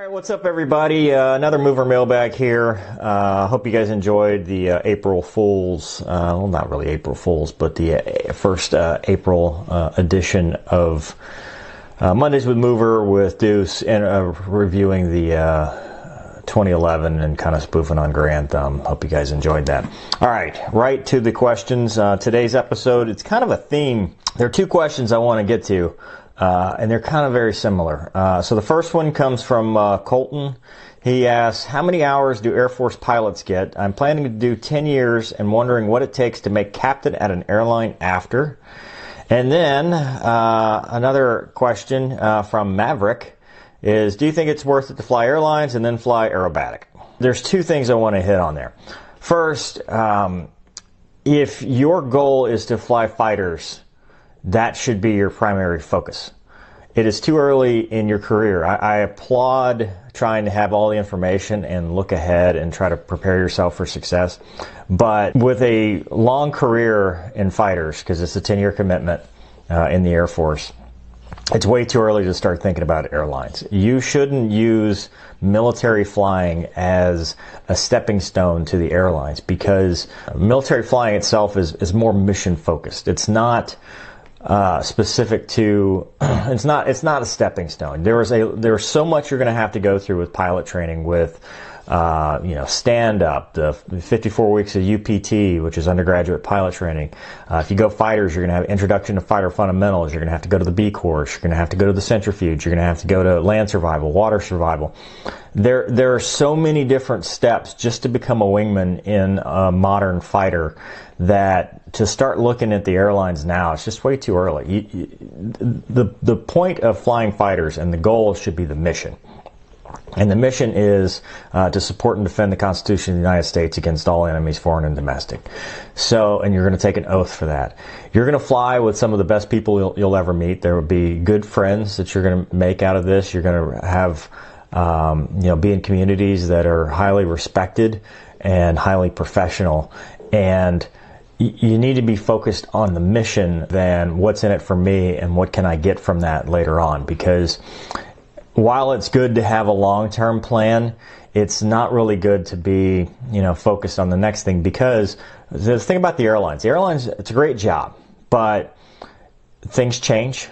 What's up, everybody? Another Mover Mailbag here. Hope you guys enjoyed the April Fools, well, not really April Fools, but the first April edition of Mondays with Mover with Deuce, and reviewing the 2011 and kind of spoofing on Grand Thumb. Hope you guys enjoyed that. All right to the questions. Today's episode, it's kind of a theme. There are two questions I want to get to. And they're kind of very similar. So the first one comes from Colton. He asks, how many hours do Air Force pilots get? I'm planning to do 10 years and wondering what it takes to make captain at an airline after. And then another question from Maverick is, do you think it's worth it to fly airlines and then fly aerobatic? There's two things I want to hit on there. First, if your goal is to fly fighters, that should be your primary focus. It is too early in your career. I applaud trying to have all the information and look ahead and try to prepare yourself for success. But with a long career in fighters, because it's a 10-year commitment in the Air Force, it's way too early to start thinking about airlines. You shouldn't use military flying as a stepping stone to the airlines, because military flying itself is more mission focused. It's not specific to it's not a stepping stone. There's so much you're going to have to go through with pilot training, with stand up, the 54 weeks of UPT, which is undergraduate pilot training. If you go fighters, you're going to have introduction to fighter fundamentals. You're going to have to go to the B course. You're going to have to go to the centrifuge. You're going to have to go to land survival, water survival. There are so many different steps just to become a wingman in a modern fighter, that to start looking at the airlines now, it's just way too early. The point of flying fighters and the goal should be the mission. And the mission is to support and defend the Constitution of the United States against all enemies, foreign and domestic. So, and you're going to take an oath for that. You're going to fly with some of the best people you'll ever meet. There will be good friends that you're going to make out of this. You're going to have, be in communities that are highly respected and highly professional. And you need to be focused on the mission than what's in it for me and what can I get from that later on. Because while it's good to have a long-term plan, it's not really good to be, focused on the next thing. Because the thing about the airlines, it's a great job, but things change.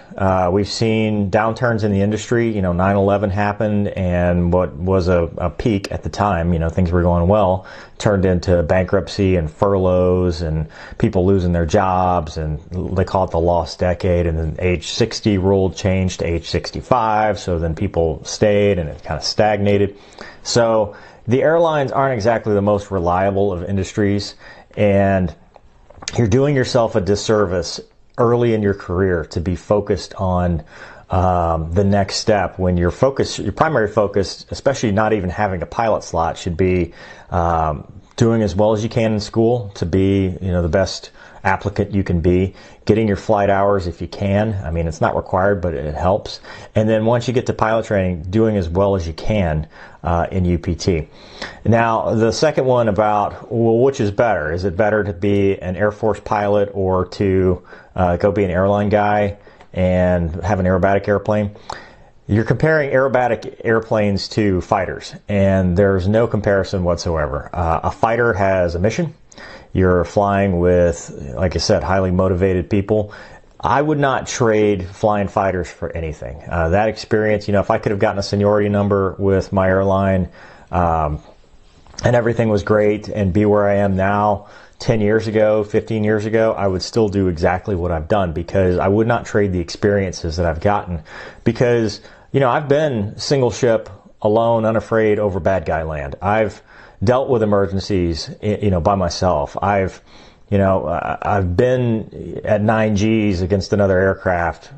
We've seen downturns in the industry. 9/11 happened, and what was a peak at the time, things were going well, turned into bankruptcy and furloughs and people losing their jobs, and they call it the lost decade. And then age 60 rule changed to age 65, so then people stayed and it kind of stagnated. So the airlines aren't exactly the most reliable of industries, and you're doing yourself a disservice early in your career to be focused on the next step, when your primary focus, especially not even having a pilot slot, should be doing as well as you can in school to be the best applicant you can be, getting your flight hours if you can. I mean, it's not required, but it helps. And then once you get to pilot training, doing as well as you can in UPT. Now, the second one about, well, which is better? Is it better to be an Air Force pilot or to go be an airline guy and have an aerobatic airplane? You're comparing aerobatic airplanes to fighters, and there's no comparison whatsoever. A fighter has a mission. You're flying with, like I said, highly motivated people. I would not trade flying fighters for anything. That experience, if I could have gotten a seniority number with my airline, and everything was great, and be where I am now, 10 years ago, 15 years ago, I would still do exactly what I've done, because I would not trade the experiences that I've gotten. Because, I've been single ship, alone, unafraid, over bad guy land. I've dealt with emergencies, by myself. I've been at 9Gs against another aircraft,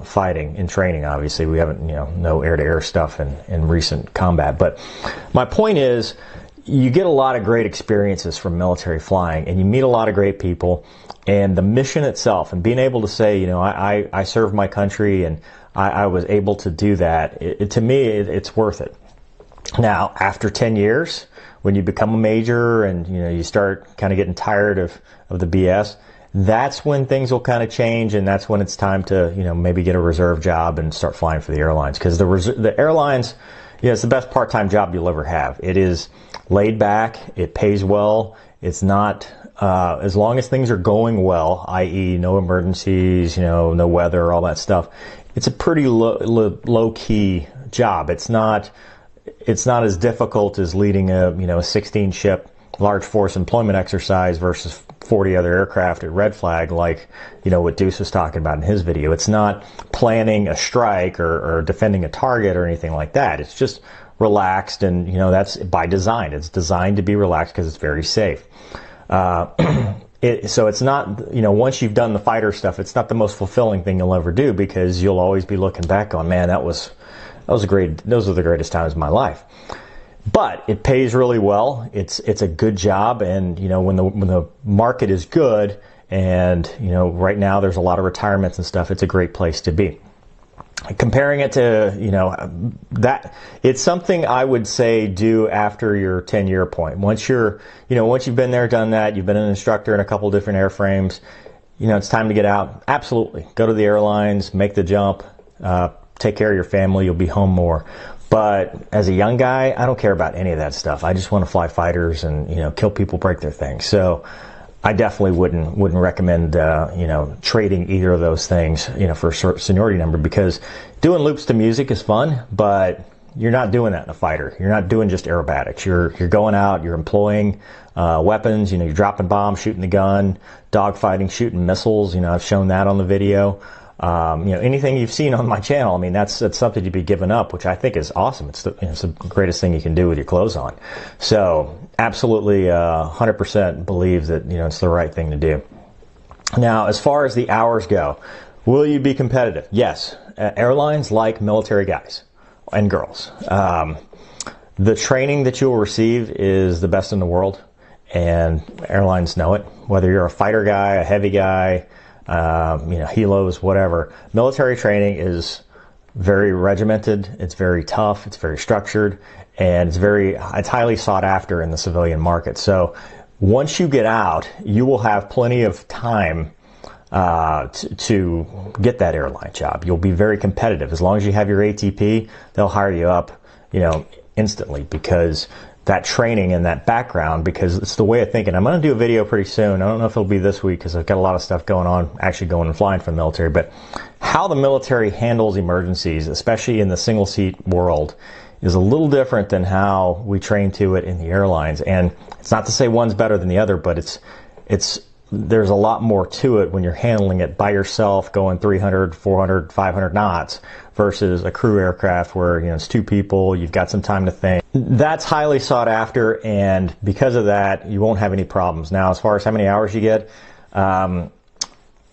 fighting in training. Obviously, we haven't, no air-to-air stuff in recent combat. But my point is, you get a lot of great experiences from military flying, and you meet a lot of great people, and the mission itself, and being able to say, I served my country, and I was able to do that. To me, it's worth it. Now, after 10 years, when you become a major and you start kind of getting tired of the BS, that's when things will kind of change, and that's when it's time to, maybe get a reserve job and start flying for the airlines. Because the airlines, it's the best part-time job you'll ever have. It is laid back, it pays well, it's not, as long as things are going well, i.e. no emergencies, no weather, all that stuff, it's a pretty low-key job. It's not as difficult as leading a 16 ship large force employment exercise versus 40 other aircraft at red flag, like what Deuce was talking about in his video. It's not planning a strike or defending a target or anything like that. It's just relaxed, and that's by design. It's designed to be relaxed because it's very safe. So it's not, once you've done the fighter stuff, it's not the most fulfilling thing you'll ever do, because you'll always be looking back on, man, those are the greatest times of my life. But it pays really well. It's a good job, and when the market is good, and right now there's a lot of retirements and stuff, it's a great place to be. Comparing it to that, it's something I would say do after your 10-year point. Once you've been there, done that, you've been an instructor in a couple different airframes, it's time to get out. Absolutely, go to the airlines, make the jump, take care of your family. You'll be home more. But as a young guy, I don't care about any of that stuff. I just want to fly fighters and, kill people, break their things. So I definitely wouldn't recommend, trading either of those things, for a seniority number, because doing loops to music is fun, but you're not doing that in a fighter. You're not doing just aerobatics. You're going out, you're employing, weapons, you're dropping bombs, shooting the gun, dogfighting, shooting missiles. I've shown that on the video. Anything you've seen on my channel, that's something to be given up, which I think is awesome. It's the greatest thing you can do with your clothes on. So absolutely, 100% believe that, it's the right thing to do. Now, as far as the hours go, will you be competitive? Yes. Airlines like military guys and girls. The training that you'll receive is the best in the world, and airlines know it. Whether you're a fighter guy, a heavy guy, helos, whatever. Military training is very regimented, it's very tough, it's very structured, and it's highly sought after in the civilian market. So once you get out, you will have plenty of time to get that airline job. You'll be very competitive. As long as you have your ATP, they'll hire you up, instantly, because that training and that background, because it's the way of thinking. I'm going to do a video pretty soon. I don't know if it'll be this week, because I've got a lot of stuff going on, actually going and flying for the military, but how the military handles emergencies, especially in the single seat world, is a little different than how we train to it in the airlines. And it's not to say one's better than the other, but there's a lot more to it when you're handling it by yourself, going 300, 400, 500 knots, versus a crew aircraft where, it's two people, you've got some time to think. That's highly sought after, and because of that, you won't have any problems. Now, as far as how many hours you get,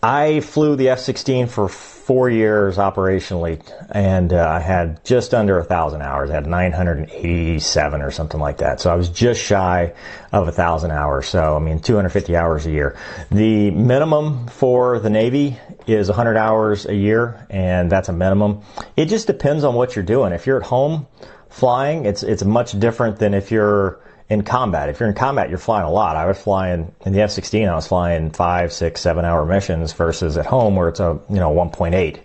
I flew the F-16 for 4 years operationally, and I had just under 1,000 hours. I had 987 or something like that. So I was just shy of 1,000 hours. So, 250 hours a year. The minimum for the Navy is 100 hours a year, and that's a minimum. It just depends on what you're doing. If you're at home flying, it's much different than if you're in combat. If you're in combat, you're flying a lot. I was flying in the F-16. I was flying 5, 6, 7 hour missions, versus at home where it's a 1.8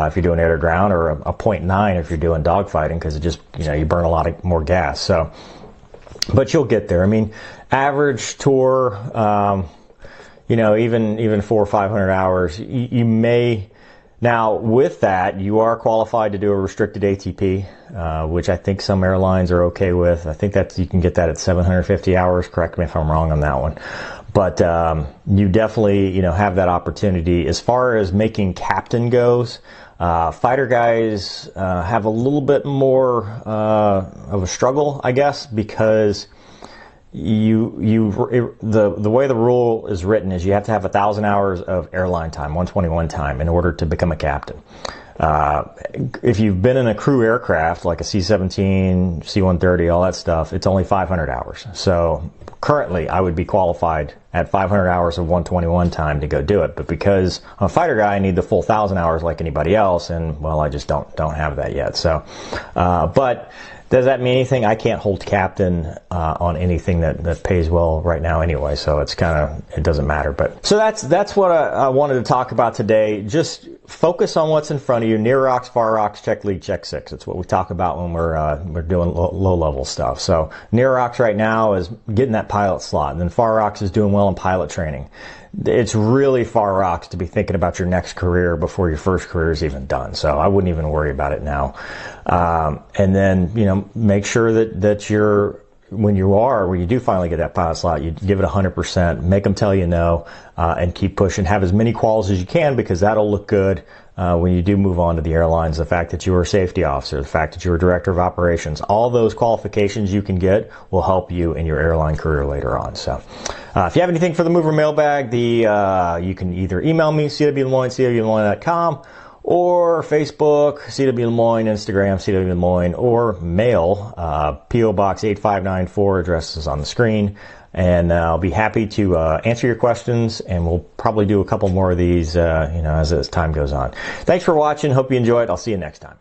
if you're doing air to ground, or a 0.9 if you're doing dogfighting, because it just you burn a lot more gas. So, but you'll get there. Average tour, even 400 or 500 hours, you may. Now, with that, you are qualified to do a restricted ATP, which I think some airlines are okay with. I think that you can get that at 750 hours. Correct me if I'm wrong on that one. But you definitely, have that opportunity. As far as making captain goes, fighter guys have a little bit more of a struggle, I guess, because the way the rule is written is you have to have 1,000 hours of airline time, 121 time, in order to become a captain. If you've been in a crew aircraft like a C-17, C-130, all that stuff, it's only 500 hours. So currently I would be qualified at 500 hours of 121 time to go do it. But because I'm a fighter guy, I need the full 1,000 hours like anybody else, and well, I just don't have that yet. So, but Does that mean anything? I can't hold captain on anything that pays well right now anyway, so it's kind of, it doesn't matter. But so that's what I wanted to talk about today. Just focus on what's in front of you. Near rocks, far rocks, check lead, check six. It's what we talk about when we're doing low level stuff. So near rocks right now is getting that pilot slot, and then far rocks is doing well in pilot training. It's really far rocks to be thinking about your next career before your first career is even done. So I wouldn't even worry about it now. And then, you know, make sure that you're, when you do finally get that pilot slot, you give it 100%, make them tell you no, and keep pushing. Have as many quals as you can, because that'll look good when you do move on to the airlines. The fact that you were a safety officer, the fact that you were director of operations, all those qualifications you can get will help you in your airline career later on. So if you have anything for the Mover Mailbag, you can either email me, cwlemoine, cwlemoine.com, or Facebook, CW Lemoine, Instagram, CW Lemoine, or mail, P.O. Box 8594, address is on the screen. And I'll be happy to answer your questions, and we'll probably do a couple more of these, as time goes on. Thanks for watching. Hope you enjoyed. I'll see you next time.